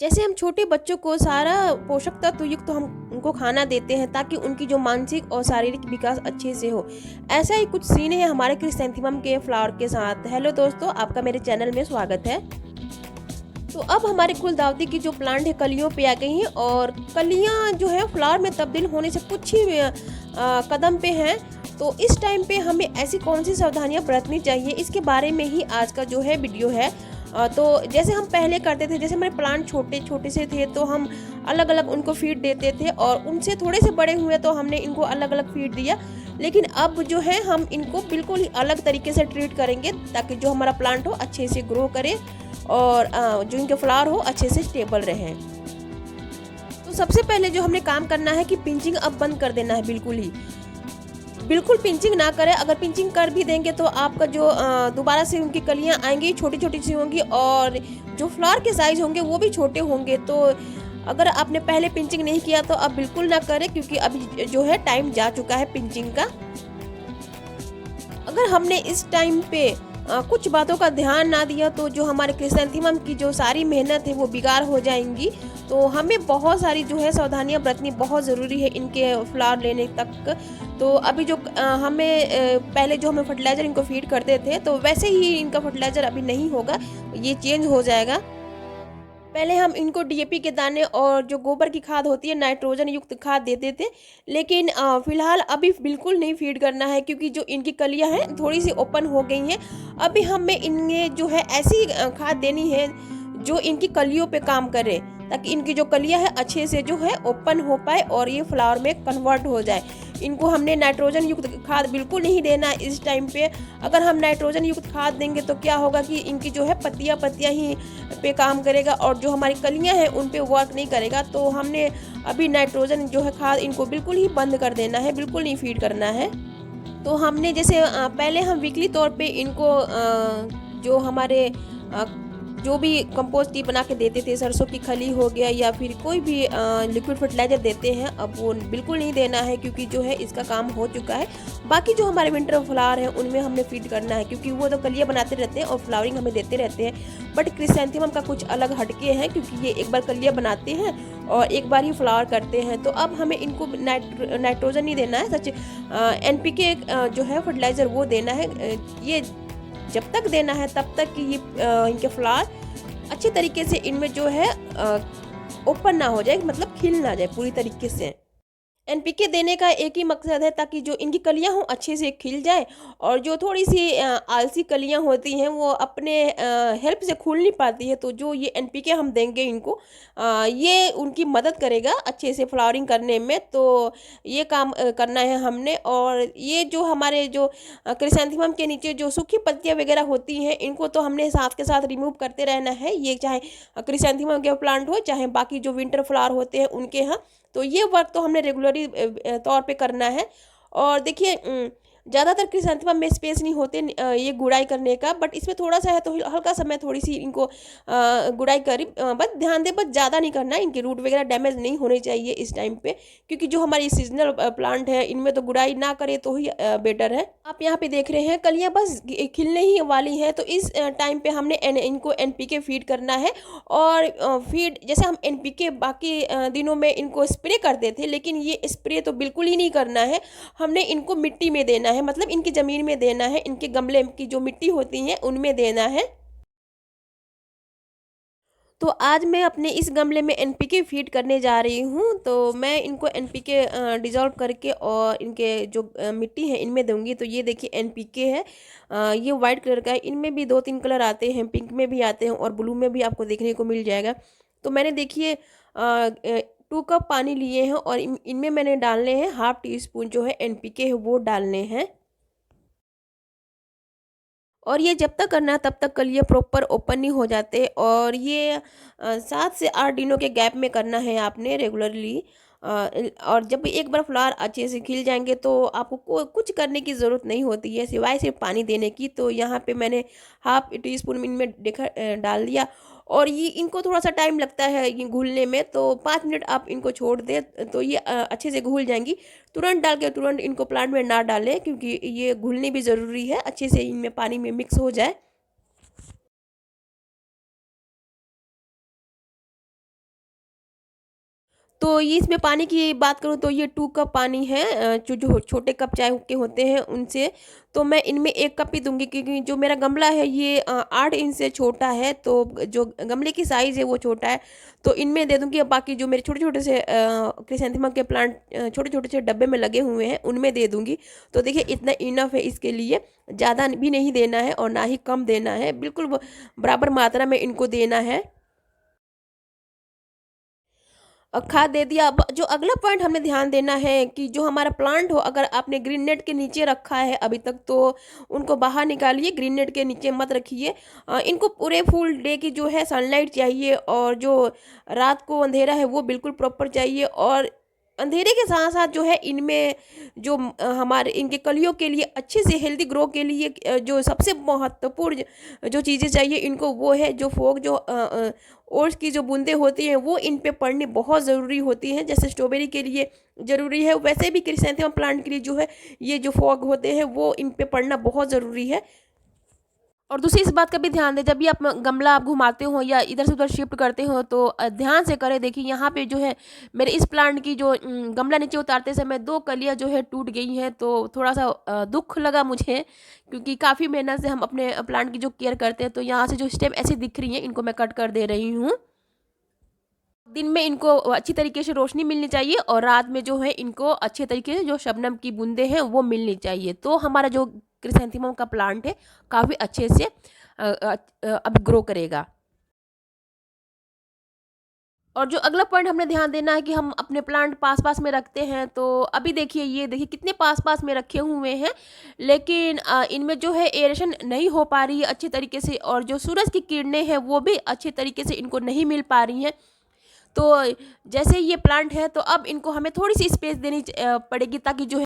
जैसे हम छोटे बच्चों को सारा पोषक तत्व युक्त हम उनको खाना देते हैं ताकि उनकी जो मानसिक और शारीरिक विकास अच्छे से हो, ऐसा ही कुछ सीन है हमारे क्रिसैंथेमम के फ्लावर के साथ। हेलो दोस्तों, आपका मेरे चैनल में स्वागत है। तो अब हमारे गुलदाउदी की जो प्लांट है कलियों पे आ गई हैं और कलियां जो है फ्लावर में तब्दील होने से कुछ ही कदम पे हैं। तो इस टाइम पे हमें ऐसी कौन सी सावधानियां बरतनी चाहिए, इसके बारे में ही आज का जो है वीडियो है। तो जैसे हम पहले करते थे, जैसे हमारे प्लांट छोटे छोटे से थे तो हम अलग अलग उनको फीड देते थे और उनसे थोड़े से बड़े हुए तो हमने इनको अलग अलग फीड दिया। लेकिन अब जो है हम इनको बिल्कुल ही अलग तरीके से ट्रीट करेंगे ताकि जो हमारा प्लांट हो अच्छे से ग्रो करे और जो इनके फ्लावर हो अच्छे से स्टेबल रहे। तो सबसे पहले जो हमने काम करना है कि पिंचिंग अब बंद कर देना है, बिल्कुल पिंचिंग ना करें। अगर पिंचिंग कर भी देंगे तो आपका जो दोबारा से उनकी कलियां आएंगी छोटी छोटी सी होंगी और जो फ्लावर के साइज होंगे वो भी छोटे होंगे। तो अगर आपने पहले पिंचिंग नहीं किया तो अब बिल्कुल ना करें, क्योंकि अभी जो है टाइम जा चुका है पिंचिंग का। अगर हमने इस टाइम पे कुछ बातों का ध्यान ना दिया तो जो हमारे क्रिसैंथेमम की जो सारी मेहनत है वो बेकार हो जाएंगी। तो हमें बहुत सारी जो है सावधानियां बरतनी बहुत ज़रूरी है इनके फ्लावर लेने तक। तो अभी जो पहले जो हमें फर्टिलाइज़र इनको फीड करते थे तो वैसे ही इनका फर्टिलाइज़र अभी नहीं होगा, ये चेंज हो जाएगा। पहले हम इनको डीएपी के दाने और जो गोबर की खाद होती है नाइट्रोजन युक्त खाद देते थे, लेकिन फिलहाल अभी बिल्कुल नहीं फीड करना है, क्योंकि जो इनकी कलियां हैं थोड़ी सी ओपन हो गई हैं। अभी हमें इनमें जो है ऐसी खाद देनी है जो इनकी कलियों पे काम करे, ताकि इनकी जो कलियां है अच्छे से जो है ओपन हो पाए और ये फ्लावर में कन्वर्ट हो जाए। इनको हमने नाइट्रोजन युक्त खाद बिल्कुल नहीं देना है इस टाइम पे। अगर हम नाइट्रोजन युक्त खाद देंगे तो क्या होगा कि इनकी जो है पत्तियां ही पे काम करेगा और जो हमारी कलियां हैं उन पे वर्क नहीं करेगा। तो हमने अभी नाइट्रोजन जो है खाद इनको बिल्कुल ही बंद कर देना है, बिल्कुल नहीं फीड करना है। तो हमने जैसे पहले हम वीकली तौर पे इनको जो हमारे जो भी कंपोस्ट टी बना के देते थे, सरसों की खली हो गया या फिर कोई भी लिक्विड फर्टिलाइजर देते हैं, अब वो बिल्कुल नहीं देना है, क्योंकि जो है इसका काम हो चुका है। बाकी जो हमारे विंटर फ्लावर हैं उनमें हमने फीड करना है, क्योंकि वो तो कलियां बनाते रहते हैं और फ्लावरिंग हमें देते रहते हैं। बट क्रिसैंथेमम का कुछ अलग हटके हैं, क्योंकि ये एक बार कलियां बनाते हैं और एक बार ही फ्लावर करते हैं। तो अब हमें इनको नाइट्रोजन नहीं देना है, सच एनपीके जो है फर्टिलाइज़र वो देना है। ये जब तक देना है तब तक कि ये इनके फ्लावर अच्छे तरीके से इनमें जो है ओपन ना हो जाए, मतलब खिल ना जाए पूरी तरीके से। एनपीके देने का एक ही मकसद है ताकि जो इनकी कलियां हों अच्छे से खिल जाए और जो थोड़ी सी आलसी कलियां होती हैं वो अपने हेल्प से खुल नहीं पाती है, तो जो ये एनपीके हम देंगे इनको ये उनकी मदद करेगा अच्छे से फ्लावरिंग करने में। तो ये काम करना है हमने। और ये जो हमारे जो क्रिसैंथेमम के नीचे जो सूखी पत्तियां वगैरह होती हैं इनको तो हमने साथ के साथ रिमूव करते रहना है, ये चाहे क्रिसैंथेमम के प्लांट हो चाहे बाकी जो विंटर फ्लावर होते हैं उनके यहाँ। तो ये वर्क तो हमने रेगुलरली तौर पे करना है। और देखिए ज़्यादातर क्रिसैंथेमम में स्पेस नहीं होते ये गुड़ाई करने का, बट इसमें थोड़ा सा है तो हल्का सा मैं थोड़ी सी इनको गुड़ाई करी। बस ध्यान दें, बस ज़्यादा नहीं करना है, इनकी रूट वगैरह डैमेज नहीं होने चाहिए इस टाइम पे, क्योंकि जो हमारी सीजनल प्लांट है इनमें तो गुड़ाई ना करे तो ही बेटर है। आप यहाँ पे देख रहे हैं कलियाँ बस खिलने ही वाली हैं, तो इस टाइम पे हमने इनको एनपीके फीड करना है। और फीड जैसे हम एनपीके बाकी दिनों में इनको स्प्रे करते थे, लेकिन ये स्प्रे तो बिल्कुल ही नहीं करना है, हमने इनको मिट्टी में देना है, मतलब इनकी ज़मीन में देना है, इनके गमले की जो मिट्टी होती है उनमें देना है। तो आज मैं अपने इस गमले में एनपीके फीड करने जा रही हूँ। तो मैं इनको एनपीके डिज़ोल्व करके और इनके जो मिट्टी है इनमें दूंगी। तो ये देखिए एनपीके है, ये वाइट कलर का है, इनमें भी दो तीन कलर आते हैं, पिंक में भी आते हैं और ब्लू में भी आपको देखने को मिल जाएगा। तो मैंने देखिए 2 कप पानी लिए हैं और इनमें मैंने डालने हैं हाफ टी स्पून जो है एनपीके है वो डालने हैं। और ये जब तक करना है तब तक कलिए प्रॉपर ओपन नहीं हो जाते, और ये 7 से 8 दिनों के गैप में करना है आपने रेगुलरली। और जब एक बार फ्लावर अच्छे से खिल जाएंगे तो आपको कुछ करने की ज़रूरत नहीं होती है सिवाय सिर्फ पानी देने की। तो यहाँ पे मैंने हाफ टी स्पून इनमें देखा डाल दिया। और ये इनको थोड़ा सा टाइम लगता है ये घुलने में, तो 5 मिनट आप इनको छोड़ दें तो ये अच्छे से घुल जाएंगी। तुरंत डाल के तुरंत इनको प्लांट में ना डालें, क्योंकि ये घुलनी भी ज़रूरी है, अच्छे से इनमें पानी में मिक्स हो जाए। तो ये इसमें पानी की बात करूँ तो ये 2 कप पानी है, जो छोटे कप चाय के होते हैं उनसे। तो मैं इनमें 1 कप ही दूँगी, क्योंकि जो मेरा गमला है ये 8 इंच से छोटा है, तो जो गमले की साइज़ है वो छोटा है। तो इनमें दे दूँगी, अब बाकी जो मेरे छोटे-छोटे से क्रिसैंथेमम के प्लांट छोटे-छोटे से डब्बे में लगे हुए हैं उनमें दे दूँगी। तो देखिए इतना इनफ है इसके लिए, ज़्यादा भी नहीं देना है और ना ही कम देना है, बिल्कुल बराबर मात्रा में इनको देना है। खाद दे दिया। अब जो अगला पॉइंट हमें ध्यान देना है कि जो हमारा प्लांट हो, अगर आपने ग्रीन नेट के नीचे रखा है अभी तक, तो उनको बाहर निकालिए, ग्रीन नेट के नीचे मत रखिए। इनको पूरे फुल डे की जो है सनलाइट चाहिए, और जो रात को अंधेरा है वो बिल्कुल प्रॉपर चाहिए। और अंधेरे के साथ साथ जो है इनमें जो हमारे इनके कलियों के लिए अच्छे से हेल्दी ग्रो के लिए जो सबसे महत्वपूर्ण जो चीज़ें चाहिए इनको, वो है जो फोग, जो ओट्स की जो बूंदें होती हैं वो इन पे पड़नी बहुत ज़रूरी होती हैं। जैसे स्ट्रॉबेरी के लिए ज़रूरी है, वैसे भी क्रिसैंथेमम प्लांट के लिए जो है ये जो फॉग होते हैं वो इन पे पड़ना बहुत ज़रूरी है। और दूसरी इस बात का भी ध्यान दें, जब भी आप गमला आप घुमाते हो या इधर से उधर शिफ्ट करते हो तो ध्यान से करें। देखिए यहाँ पे जो है मेरे इस प्लांट की जो गमला नीचे उतारते समय 2 कलियाँ जो है टूट गई हैं, तो थोड़ा सा दुख लगा मुझे, क्योंकि काफ़ी मेहनत से हम अपने प्लांट की जो केयर करते हैं। तो यहाँ से जो स्टेम ऐसी दिख रही हैं इनको मैं कट कर दे रही हूँ। दिन में इनको अच्छी तरीके से रोशनी मिलनी चाहिए, और रात में जो है इनको अच्छे तरीके से जो शबनम की बूंदें हैं वो मिलनी चाहिए। तो हमारा जो क्रिसैंथेमम का प्लांट है काफ़ी अच्छे से अब ग्रो करेगा। और जो अगला पॉइंट हमने ध्यान देना है कि हम अपने प्लांट पास-पास में रखते हैं, तो अभी देखिए ये देखिए कितने पास-पास में रखे हुए हैं, लेकिन इनमें जो है एरेशन नहीं हो पा रही है अच्छे तरीके से, और जो सूरज की किरणें हैं वो भी अच्छे तरीके से इनको नहीं मिल पा रही हैं। तो जैसे ये प्लांट है तो अब इनको हमें थोड़ी-सी स्पेस देनी पड़ेगी, ताकि जो है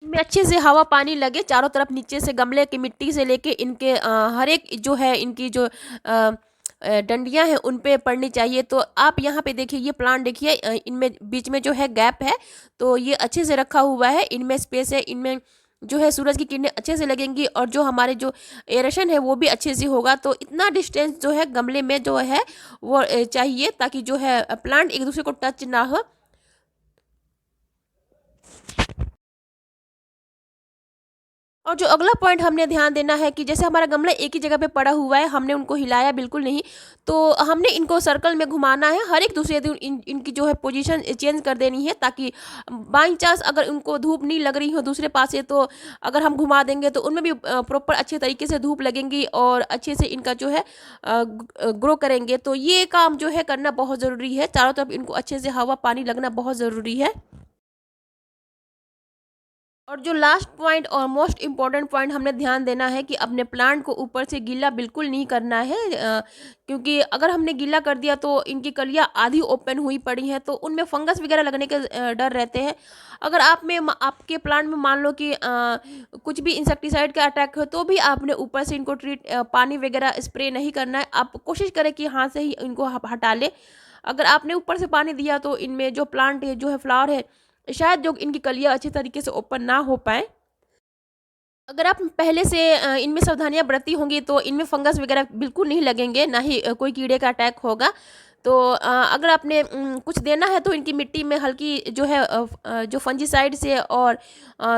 इनमें अच्छे से हवा पानी लगे चारों तरफ, नीचे से गमले की मिट्टी से लेके इनके हर एक जो है इनकी जो डंडियाँ हैं उन पे पड़नी चाहिए। तो आप यहाँ पे देखिए ये प्लांट देखिए, इनमें बीच में जो है गैप है, तो ये अच्छे से रखा हुआ है, इनमें स्पेस है, इनमें जो है सूरज की किरणें अच्छे से लगेंगी, और जो हमारे जो एरेशन है वो भी अच्छे से होगा। तो इतना डिस्टेंस जो है गमले में जो है वो चाहिए, ताकि जो है प्लांट एक दूसरे को टच ना हो। और जो अगला पॉइंट हमने ध्यान देना है कि जैसे हमारा गमला एक ही जगह पे पड़ा हुआ है, हमने उनको हिलाया बिल्कुल नहीं, तो हमने इनको सर्कल में घुमाना है। हर एक दूसरे दिन इनकी जो है पोजीशन चेंज कर देनी है, ताकि बाई चांस अगर उनको धूप नहीं लग रही हो दूसरे पास से, तो अगर हम घुमा देंगे तो उनमें भी प्रॉपर अच्छे तरीके से धूप लगेंगी, और अच्छे से इनका जो है ग्रो करेंगे। तो ये काम जो है करना बहुत ज़रूरी है, चारों तरफ इनको अच्छे से हवा पानी लगना बहुत ज़रूरी है। और जो लास्ट पॉइंट और मोस्ट इम्पॉर्टेंट पॉइंट हमने ध्यान देना है कि अपने प्लांट को ऊपर से गीला बिल्कुल नहीं करना है, क्योंकि अगर हमने गीला कर दिया तो इनकी कलियां आधी ओपन हुई पड़ी हैं, तो उनमें फंगस वगैरह लगने के डर रहते हैं। अगर आपके प्लांट में मान लो कि कुछ भी इंसेक्टिसाइड का अटैक हो, तो भी आपने ऊपर से इनको पानी वगैरह स्प्रे नहीं करना है। आप कोशिश करें कि हाथ से ही इनको हटा लें। अगर आपने ऊपर से पानी दिया तो इनमें जो प्लांट है, जो है फ्लावर है, शायद जो इनकी कलियाँ अच्छे तरीके से ओपन ना हो पाएँ। अगर आप पहले से इनमें सावधानियाँ बरती होंगी तो इनमें फंगस वगैरह बिल्कुल नहीं लगेंगे, ना ही कोई कीड़े का अटैक होगा। तो अगर आपने कुछ देना है तो इनकी मिट्टी में हल्की जो है जो फंजीसाइड से और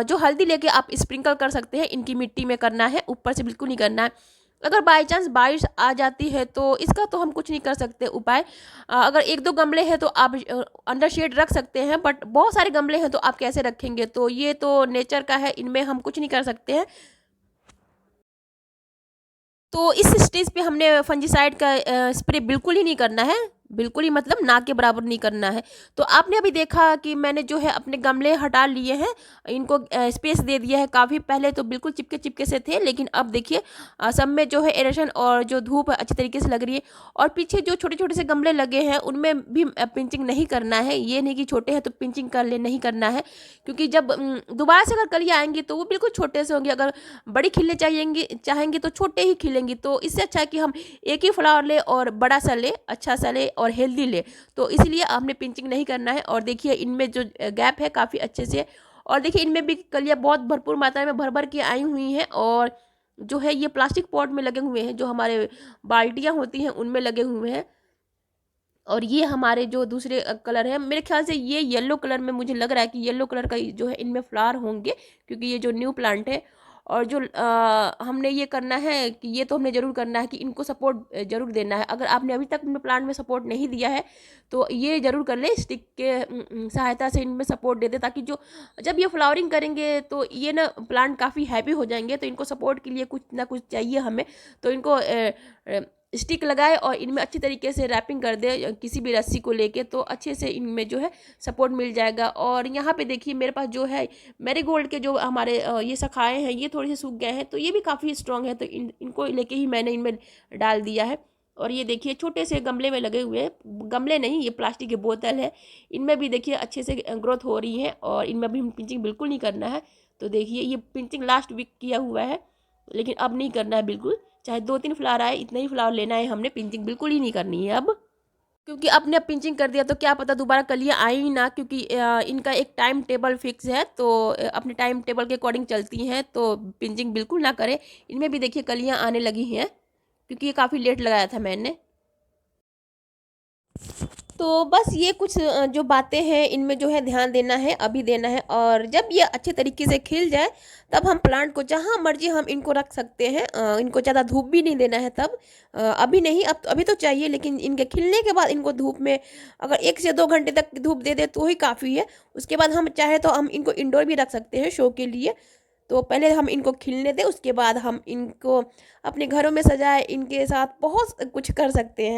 जो हल्दी लेके आप स्प्रिंकल कर सकते हैं, इनकी मिट्टी में करना है, ऊपर से बिल्कुल नहीं करना है। अगर बाई चांस बारिश आ जाती है तो इसका तो हम कुछ नहीं कर सकते उपाय। अगर 1-2 गमले हैं तो आप अंडर शेड रख सकते हैं, बट बहुत सारे गमले हैं तो आप कैसे रखेंगे? तो ये तो नेचर का है, इनमें हम कुछ नहीं कर सकते हैं। तो इस स्टेज पे हमने फंजीसाइड का स्प्रे बिल्कुल ही नहीं करना है, बिल्कुल ही मतलब ना के बराबर नहीं करना है। तो आपने अभी देखा कि मैंने जो है अपने गमले हटा लिए हैं, इनको स्पेस दे दिया है काफ़ी। पहले तो बिल्कुल चिपके-चिपके से थे, लेकिन अब देखिए सब में जो है एरेशन और जो धूप है अच्छी तरीके से लग रही है। और पीछे जो छोटे-छोटे से गमले लगे हैं उनमें भी पिंचिंग नहीं करना है। ये नहीं कि छोटे हैं तो पिंचिंग कर ले, नहीं करना है। क्योंकि जब दोबारा से अगर कलियाँ आएँगी तो वो बिल्कुल छोटे से होंगे। अगर बड़ी खिलने चाहेंगी तो छोटे ही खिलेंगी। तो इससे अच्छा है कि हम एक ही फ्लावर लें और बड़ा सा लें, अच्छा सा लें और हेल्दी लें। तो इसलिए हमने पिंचिंग नहीं करना है। और देखिए इनमें जो गैप है काफ़ी अच्छे से, और देखिए इनमें भी कलियाँ बहुत भरपूर मात्रा में भर-भर के आई हुई हैं, और जो है ये प्लास्टिक पॉट में लगे हुए हैं, जो हमारे बाल्टियाँ होती हैं उनमें लगे हुए हैं। और ये हमारे जो दूसरे कलर है, मेरे ख्याल से ये येलो कलर में, मुझे लग रहा है कि येलो कलर का जो है इनमें फ्लावर होंगे, क्योंकि ये जो न्यू प्लांट है। और जो हमने ये करना है कि ये तो हमने ज़रूर करना है कि इनको सपोर्ट ज़रूर देना है। अगर आपने अभी तक अपने प्लांट में सपोर्ट नहीं दिया है तो ये ज़रूर कर ले, स्टिक के सहायता से इनमें सपोर्ट दे दे, ताकि जो जब ये फ्लावरिंग करेंगे तो ये ना प्लांट काफ़ी हैप्पी हो जाएंगे। तो इनको सपोर्ट के लिए कुछ ना कुछ चाहिए हमें, तो इनको स्टिक लगाए और इनमें अच्छी तरीके से रैपिंग कर दे किसी भी रस्सी को लेके, तो अच्छे से इनमें जो है सपोर्ट मिल जाएगा। और यहाँ पे देखिए मेरे पास जो है मैरीगोल्ड के जो हमारे ये शाखाएँ हैं, ये थोड़े से सूख गए हैं, तो ये भी काफ़ी स्ट्रॉन्ग है, तो इनको लेके ही मैंने इनमें डाल दिया है। और ये देखिए छोटे से गमले में लगे हुए हैं, गमले नहीं, ये प्लास्टिक की बोतल है, इनमें भी देखिए अच्छे से ग्रोथ हो रही है। और इनमें भी हम पिंचिंग बिल्कुल नहीं करना है। तो देखिए ये पिंचिंग लास्ट वीक किया हुआ है, लेकिन अब नहीं करना है बिल्कुल, चाहे 2-3 फ्लावर आए, इतना ही फ्लावर लेना है हमने, पिंचिंग बिल्कुल ही नहीं करनी है अब। क्योंकि आपने अब पिंचिंग कर दिया तो क्या पता दोबारा कलियाँ आए ही ना, क्योंकि इनका एक टाइम टेबल फिक्स है, तो अपने टाइम टेबल के अकॉर्डिंग चलती हैं, तो पिंचिंग बिल्कुल ना करें। इनमें भी देखिए कलियाँ आने लगी हैं, क्योंकि ये काफ़ी लेट लगाया था मैंने। तो बस ये कुछ जो बातें हैं इनमें जो है ध्यान देना है, अभी देना है। और जब ये अच्छे तरीके से खिल जाए तब हम प्लांट को जहाँ मर्जी हम इनको रख सकते हैं। इनको ज़्यादा धूप भी नहीं देना है तब, अभी नहीं, अब अभी तो चाहिए, लेकिन इनके खिलने के बाद इनको धूप में अगर 1 से 2 घंटे तक धूप दे दे तो ही काफ़ी है। उसके बाद हम चाहे तो हम इनको इंडोर भी रख सकते हैं शो के लिए। तो पहले हम इनको खिलने दें, उसके बाद हम इनको अपने घरों में सजाए, इनके साथ बहुत कुछ कर सकते हैं।